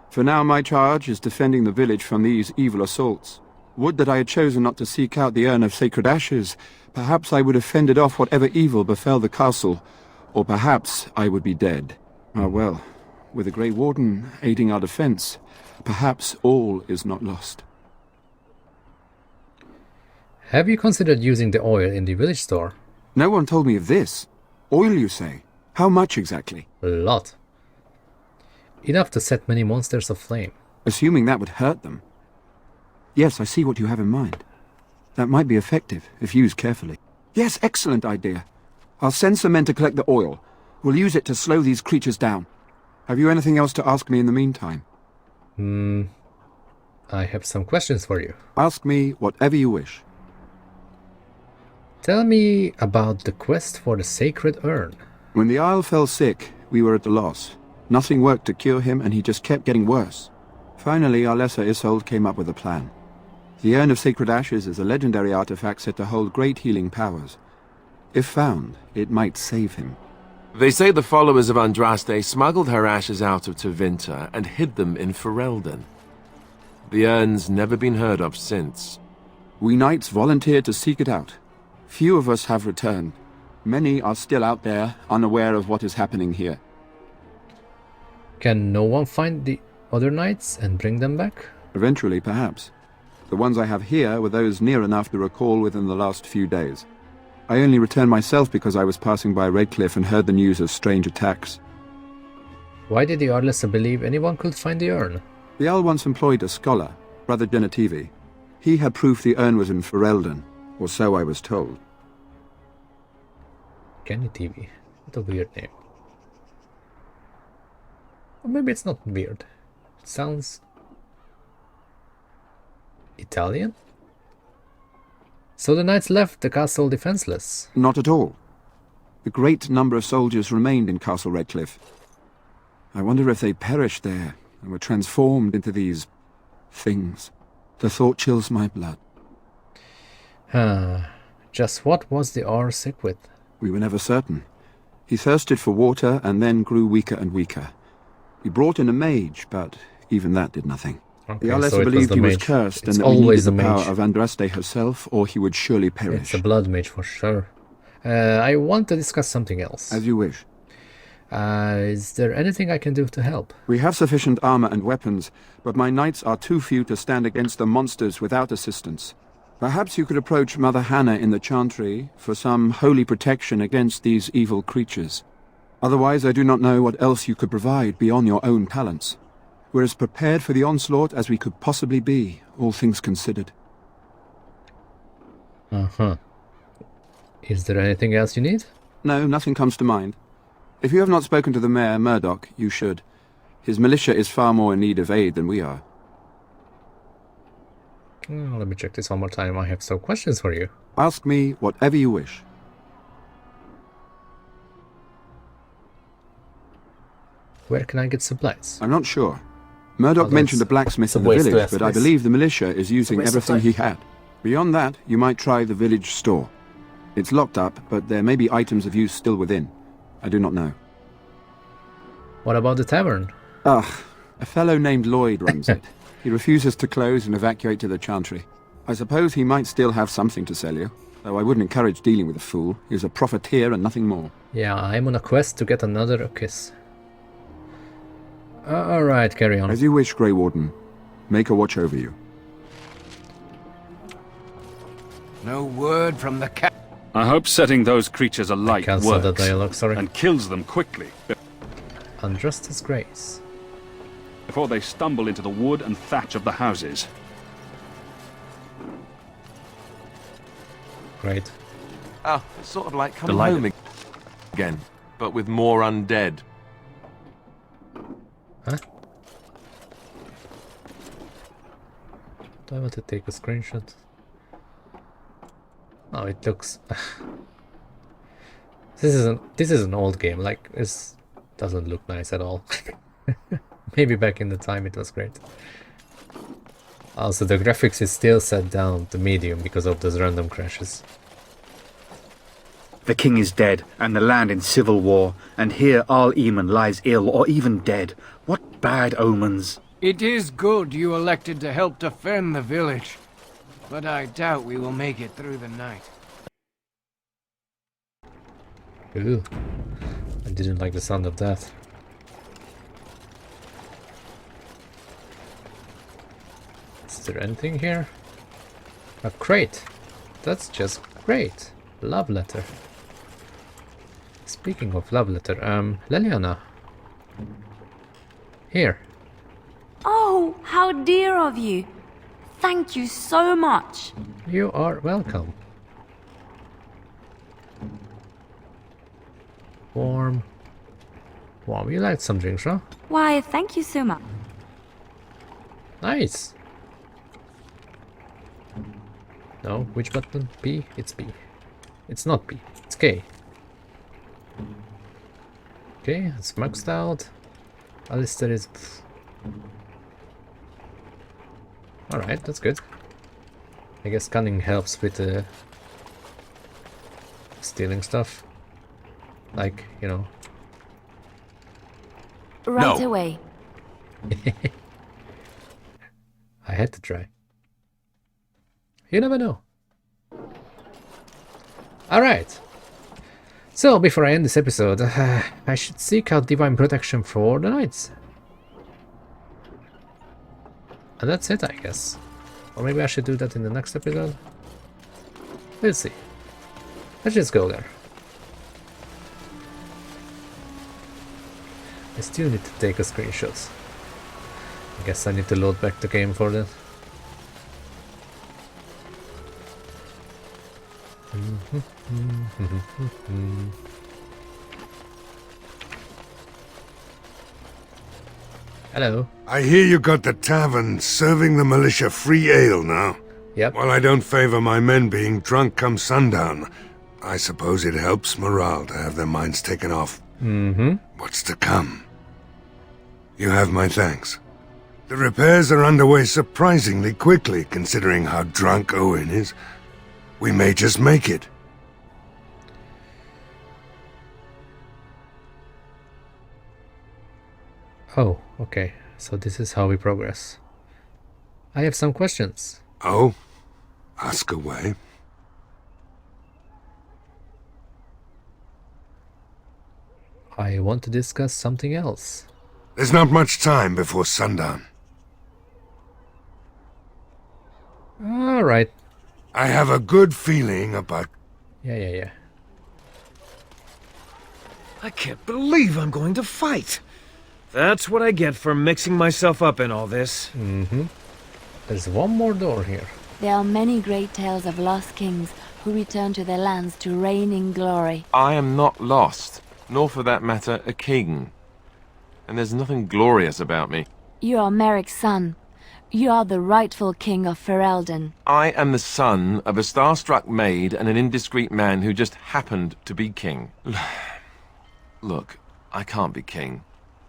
For now my charge is defending the village from these evil assaults. Would that I had chosen not to seek out the urn of sacred ashes. Perhaps I would have fended off whatever evil befell the castle, or perhaps I would be dead. Ah well, with the Grey Warden aiding our defence, perhaps all is not lost. Have you considered using the oil in the village store? No one told me of this. Oil, you say? How much exactly? A lot. Enough to set many monsters aflame. Assuming that would hurt them. Yes, I see what you have in mind. That might be effective, if used carefully. Yes, excellent idea. I'll send some men to collect the oil. We'll use it to slow these creatures down. Have you anything else to ask me in the meantime? I have some questions for you. Ask me whatever you wish. Tell me about the quest for the sacred urn. When the Isle fell sick, we were at a loss. Nothing worked to cure him, and he just kept getting worse. Finally, our lesser Isolde came up with a plan. The Urn of Sacred Ashes is a legendary artifact said to hold great healing powers. If found, it might save him. They say the followers of Andraste smuggled her ashes out of Tevinter and hid them in Ferelden. The urn's never been heard of since. We knights volunteered to seek it out. Few of us have returned. Many are still out there, unaware of what is happening here. Can no one find the other knights and bring them back? Eventually, perhaps. The ones I have here were those near enough to recall within the last few days. I only returned myself because I was passing by Redcliffe and heard the news of strange attacks. Why did the Arlessa believe anyone could find the urn? The Jarl once employed a scholar, Brother Genetivi. He had proof the urn was in Ferelden, or so I was told. Genetivi. What a weird name. Or maybe it's not weird. It sounds Italian? So the knights left the castle defenseless? Not at all. A great number of soldiers remained in Castle Redcliffe. I wonder if they perished there and were transformed into these things. The thought chills my blood. Just what was the Jarl sick with? We were never certain. He thirsted for water and then grew weaker and weaker. We brought in a mage, but even that did nothing. Okay, the Arlessa believed he was cursed and that we needed the power of Andraste herself, or he would surely perish. It's a blood mage for sure. I want to discuss something else. As you wish. Is there anything I can do to help? We have sufficient armor and weapons, but my knights are too few to stand against the monsters without assistance. Perhaps you could approach Mother Hannah in the Chantry for some holy protection against these evil creatures. Otherwise, I do not know what else you could provide beyond your own talents. We're as prepared for the onslaught as we could possibly be, all things considered. Is there anything else you need? No, nothing comes to mind. If you have not spoken to the Mayor, Murdoch, you should. His militia is far more in need of aid than we are. Let me check this one more time. I have some questions for you. Ask me whatever you wish. Where can I get supplies? I'm not sure. Murdoch mentioned a blacksmith in the village, but I believe the militia is using everything he had. Beyond that, you might try the village store. It's locked up, but there may be items of use still within. I do not know. What about the tavern? A fellow named Lloyd runs it. He refuses to close and evacuate to the Chantry. I suppose he might still have something to sell you, though I wouldn't encourage dealing with a fool. He's a profiteer and nothing more. Yeah, I'm on a quest to get another kiss. Alright, carry on. As you wish, Grey Warden. Make a watch over you. No word from the cat. I hope setting those creatures alight works, the dialogue, sorry. and kills them quickly. Andraste's grace. Before they stumble into the wood and thatch of the houses. Great. Oh, it's sort of like coming home again, but with more undead. Huh? Do I want to take a screenshot? Oh, it looks... This is an old game, like, this doesn't look nice at all. Maybe back in the time it was great. Also, the graphics is still set down to medium because of those random crashes. The king is dead, and the land in civil war, and here Arl Eamon lies ill or even dead. What bad omens. It is good you elected to help defend the village, but I doubt we will make it through the night. Ooh, I didn't like the sound of that. Is there anything here? A crate. That's just great. Love letter. Speaking of love letter, Leliana. Here. Oh, how dear of you. Thank you so much. You are welcome. Warm. Wow, you like some drinks, huh? Why, thank you so much. Nice. No, which button? B? It's B. It's not B. It's K. Okay, it's maxed out. Alistair is... Alright, that's good. I guess cunning helps with stealing stuff. Like, you know. Right away. I had to try. You never know. Alright. So, before I end this episode, I should seek out divine protection for the knights. And that's it, I guess. Or maybe I should do that in the next episode? We'll see. Let's just go there. I still need to take a screenshot. I guess I need to load back the game for that. Hello. I hear you got the tavern serving the militia free ale now. Yep. While I don't favor my men being drunk come sundown, I suppose it helps morale to have their minds taken off what's to come. You have my thanks. The repairs are underway surprisingly quickly, considering how drunk Owen is. We may just make it. Oh, okay. So this is how we progress. I have some questions. Oh? Ask away. I want to discuss something else. There's not much time before sundown. Alright. I have a good feeling about... Yeah. I can't believe I'm going to fight. That's what I get for mixing myself up in all this. There's one more door here. There are many great tales of lost kings who return to their lands to reign in glory. I am not lost, nor for that matter a king. And there's nothing glorious about me. You are Merrick's son. You are the rightful king of Ferelden. I am the son of a starstruck maid and an indiscreet man who just happened to be king. Look, I can't be king.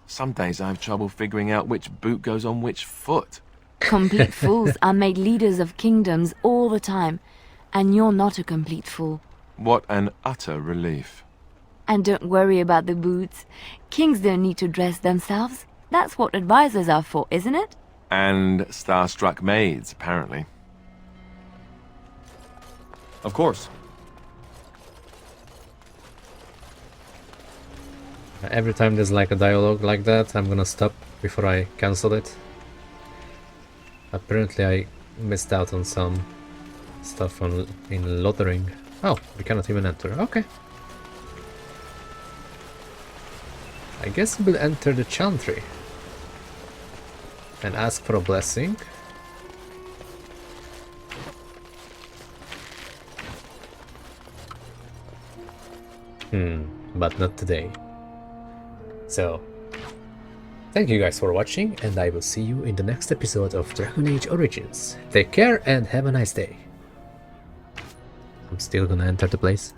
Some days I have trouble figuring out which boot goes on which foot. Complete fools are made leaders of kingdoms all the time, and you're not a complete fool. What an utter relief. And don't worry about the boots. Kings don't need to dress themselves. That's what advisors are for, isn't it? And starstruck maids, apparently. Of course. Every time there's like a dialogue like that, I'm gonna stop before I cancel it. Apparently I missed out on some stuff in Lothering. Oh, we cannot even enter. Okay. I guess we'll enter the Chantry and ask for a blessing. But not today. So, thank you guys for watching, and I will see you in the next episode of Dragon Age Origins. Take care and have a nice day. I'm still gonna enter the place.